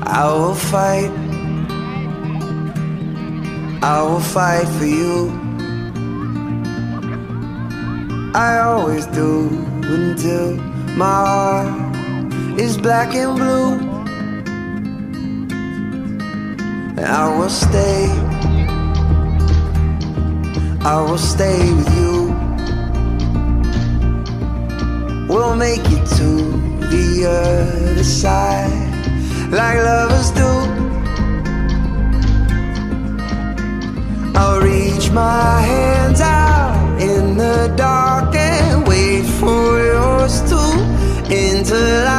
I will fight, I will fight for you. I always do until my heart is black and blue. And I will stay with you. We'll make it to the other side like lovers do. I'll reach my hands out in the dark and wait for yours to enter light.